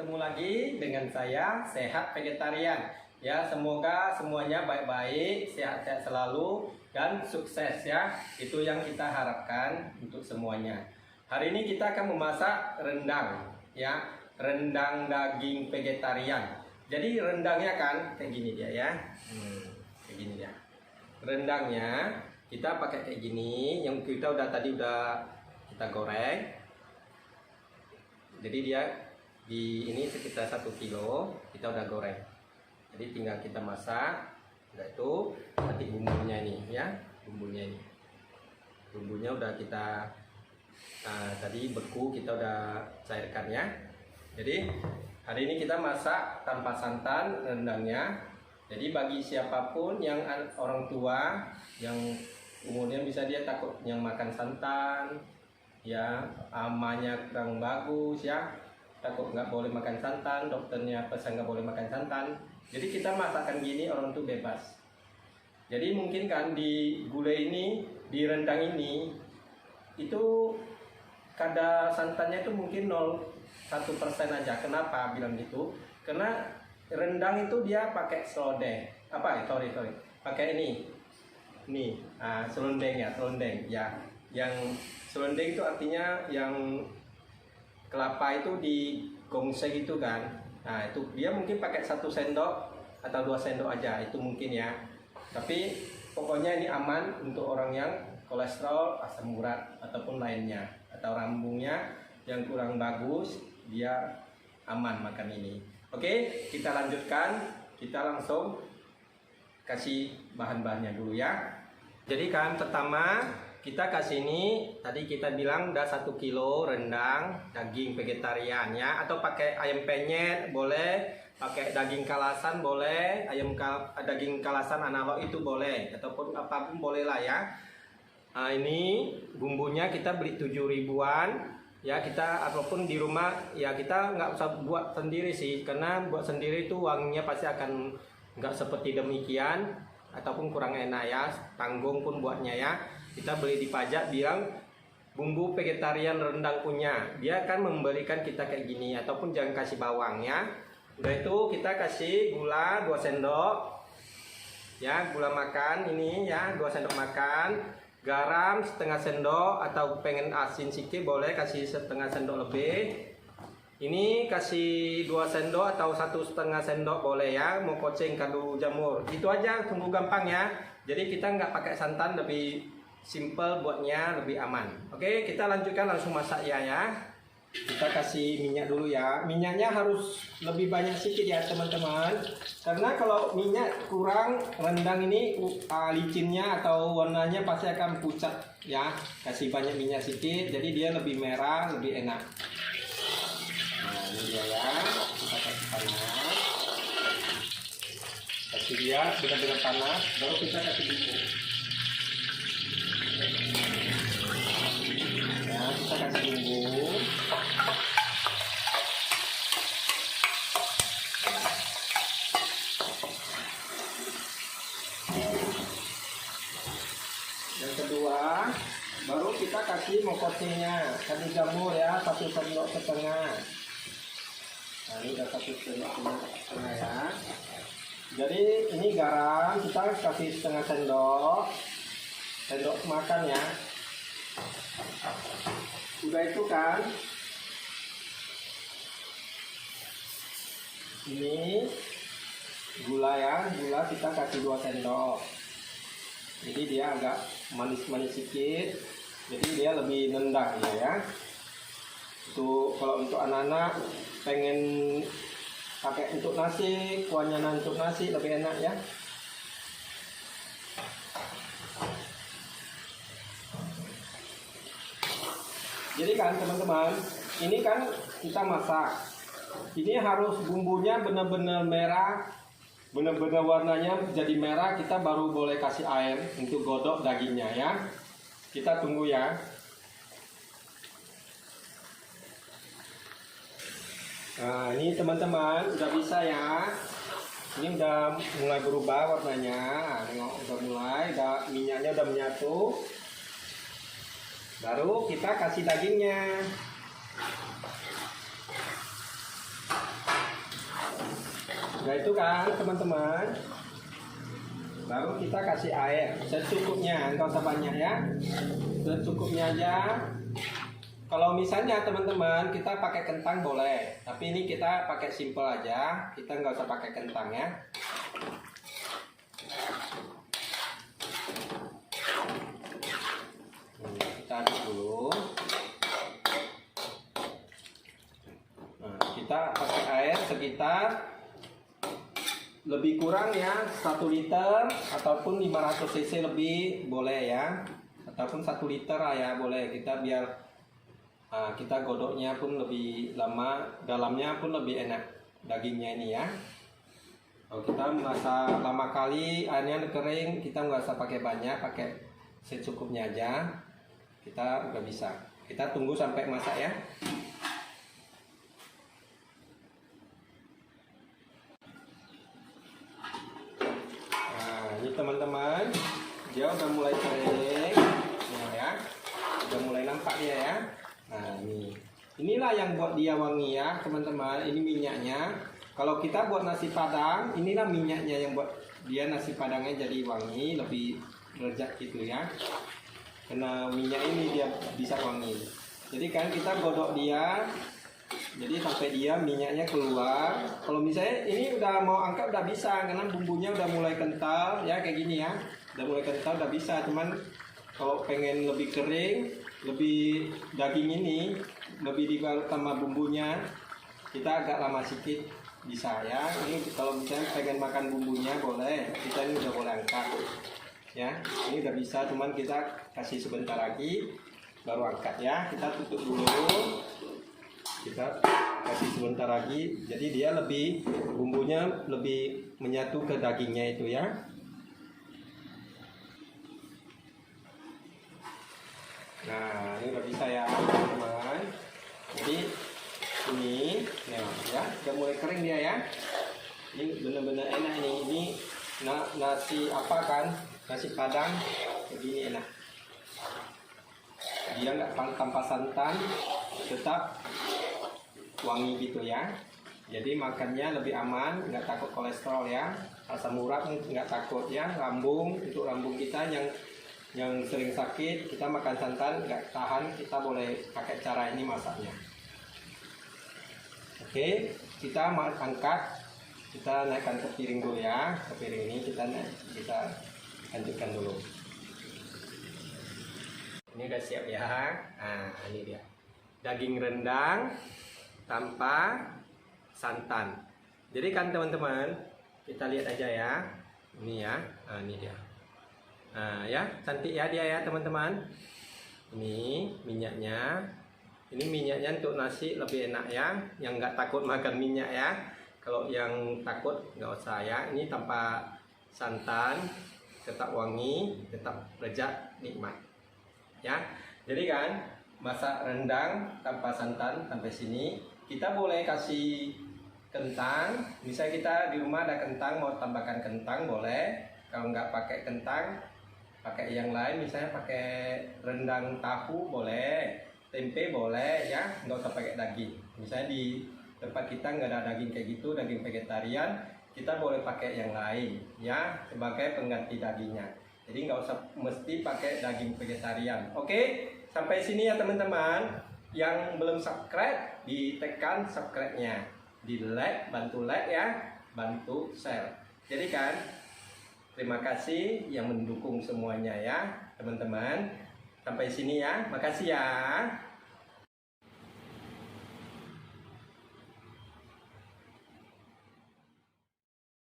bertemu lagi dengan saya Sehat Vegetarian. Ya, semoga semuanya baik-baik, sehat-sehat selalu dan sukses ya. Itu yang kita harapkan untuk semuanya. Hari ini kita akan memasak rendang ya, rendang daging vegetarian. Jadi rendangnya kan kayak gini dia ya. Kayak gini ya. Rendangnya kita pakai kayak gini, yang kita tadi udah kita goreng. Jadi dia di ini sekitar 1 kilo kita udah goreng. Jadi tinggal kita masak. Udah itu nanti bumbunya ini ya, bumbunya ini. Bumbunya udah kita tadi beku kita udah cairkan ya. Jadi hari ini kita masak tanpa santan rendangnya. Jadi bagi siapapun yang orang tua yang kemudian bisa dia takut yang makan santan ya, amanya kurang bagus ya, takut nggak boleh makan santan, dokternya pesan nggak boleh makan santan. Jadi kita masakkan gini orang tuh bebas. Jadi mungkin kan di gulai ini, di rendang ini itu kadar santannya itu mungkin 0,1% aja. Kenapa bilang gitu? Karena rendang itu dia pakai serundeng. Pakai ini serundeng ya. Yang serundeng itu artinya yang kelapa itu digongseng itu kan. Nah itu dia mungkin pakai 1 sendok atau 2 sendok aja, itu mungkin ya. Tapi pokoknya ini aman untuk orang yang kolesterol, asam urat ataupun lainnya, atau lambungnya yang kurang bagus, dia aman makan ini. Oke, kita lanjutkan. Kita langsung kasih bahan-bahannya dulu ya. Jadi kan pertama kita kasih ini, tadi kita bilang udah 1 kilo rendang daging vegetarian ya, atau pakai ayam penyet boleh, pakai daging kalasan boleh, daging kalasan analog itu boleh, ataupun apapun boleh lah ya. Nah, ini bumbunya kita beli 7 ribuan ya, kita ataupun di rumah ya, kita nggak usah buat sendiri sih, karena buat sendiri itu wanginya pasti akan nggak seperti demikian ataupun kurang enak ya, tanggung pun buatnya ya. Kita beli di pajak bilang bumbu vegetarian rendang punya, dia akan memberikan kita kayak gini, ataupun jangan kasih bawang ya. Udah itu kita kasih gula 2 sendok ya, gula makan ini ya, 2 sendok makan. Garam setengah sendok, atau pengen asin sedikit boleh kasih setengah sendok lebih. Ini kasih 2 sendok atau 1,5 sendok boleh ya. Mau poceng kaldu jamur, itu aja, tunggu gampang ya. Jadi kita nggak pakai santan, lebih simple buatnya, lebih aman. Oke, kita lanjutkan langsung masak ya. Kita kasih minyak dulu ya. Minyaknya harus lebih banyak sedikit ya teman-teman, karena kalau minyak kurang, rendang ini licinnya atau warnanya pasti akan pucat ya. Kasih banyak minyak sedikit, jadi dia lebih merah, lebih enak. Nah ini dia ya, kita kasih panas, kasih dia benar-benar panas, baru kita kasih bumbu ya. Kita kasih bumbu. Yang kedua, baru kita kasih mokocenya, kaldu jamur ya, 1,5 sendok. Nah ini udah 1,5 sendok ya. Jadi ini garam kita kasih setengah sendok makan ya. Udah itu kan, ini gula ya, gula kita kasih 2 sendok. Jadi dia agak manis-manis sedikit, jadi dia lebih nendang ya. Itu kalau untuk anak-anak pengen pakai untuk nasi, kuahnya untuk nasi lebih enak ya. Jadi kan teman-teman, ini kan kita masak, ini harus bumbunya benar-benar merah, benar-benar warnanya jadi merah, kita baru boleh kasih air untuk godok dagingnya ya. Kita tunggu ya. Nah ini teman-teman udah bisa ya. Ini udah mulai berubah warnanya. Udah mulai, minyaknya udah menyatu. Baru kita kasih dagingnya. Nah itu kan teman-teman, baru kita kasih air secukupnya, nggak usah banyak ya, secukupnya aja. Kalau misalnya teman-teman kita pakai kentang boleh, tapi ini kita pakai simple aja, kita nggak usah pakai kentang ya. Kita aduk dulu. Nah, kita pakai air sekitar lebih kurang ya 1 liter ataupun 500 cc lebih boleh ya, ataupun 1 liter lah ya boleh, kita biar kita godoknya pun lebih lama, dalamnya pun lebih enak dagingnya ini ya. Kalau kita merasa lama kali airnya kering, kita nggak usah pakai banyak, pakai secukupnya aja, kita udah bisa. Kita tunggu sampai masak ya. Teman-teman, dia udah mulai kering ya, udah mulai nampak dia ya. Nah inilah yang buat dia wangi ya teman-teman, ini minyaknya. Kalau kita buat nasi padang, inilah minyaknya yang buat dia nasi padangnya jadi wangi, lebih lezat gitu ya, karena minyak ini dia bisa wangi. Jadi kan kita godok dia, jadi sampai dia minyaknya keluar. Kalau misalnya ini udah mau angkat udah bisa, karena bumbunya udah mulai kental ya, kayak gini ya, udah mulai kental udah bisa. Cuman kalau pengen lebih kering, lebih daging ini lebih dibalut sama bumbunya, kita agak lama sedikit bisa ya. Ini kalau misalnya pengen makan bumbunya boleh, kita ini udah boleh angkat ya. Ini udah bisa, cuman kita kasih sebentar lagi baru angkat ya. Kita tutup dulu, kita kasih sebentar lagi, jadi dia lebih, bumbunya lebih menyatu ke dagingnya itu ya. Nah ini udah bisa ya teman-teman. Jadi ini ya udah mulai kering dia ya. Ini benar-benar enak ini nasi apa kan, nasi padang begini enak, dia nggak tanpa santan, tetap wangi gitu ya. Jadi makannya lebih aman, nggak takut kolesterol ya, asam urat nggak takut ya, lambung, untuk lambung kita yang sering sakit, kita makan santan nggak tahan, kita boleh pakai cara ini masaknya. Oke, kita angkat, kita naikkan ke piring dulu ya, ke piring ini kita lanjutkan dulu. Ini udah siap ya. Nah ini dia daging rendang tanpa santan. Jadi kan teman-teman, kita lihat aja ya. Ini ya, nah, ini dia. Nah ya, cantik ya dia ya teman-teman. Ini minyaknya. Ini minyaknya untuk nasi lebih enak ya. Yang nggak takut makan minyak ya. Kalau yang takut nggak usah ya. Ini tanpa santan, tetap wangi, tetap lezat, nikmat. Ya, jadi kan masak rendang tanpa santan sampai sini. Kita boleh kasih kentang, misalnya kita di rumah ada kentang, mau tambahkan kentang boleh. Kalau nggak pakai kentang, pakai yang lain, misalnya pakai rendang tahu boleh, tempe boleh ya, nggak usah pakai daging. Misalnya di tempat kita nggak ada daging kayak gitu, daging vegetarian, kita boleh pakai yang lain ya, sebagai pengganti dagingnya. Jadi nggak usah mesti pakai daging vegetarian. Oke, sampai sini ya teman-teman. Yang belum subscribe, ditekan subscribe-nya, di like, bantu like ya, bantu share. Jadi kan, terima kasih yang mendukung semuanya ya teman-teman. Sampai sini ya, makasih ya.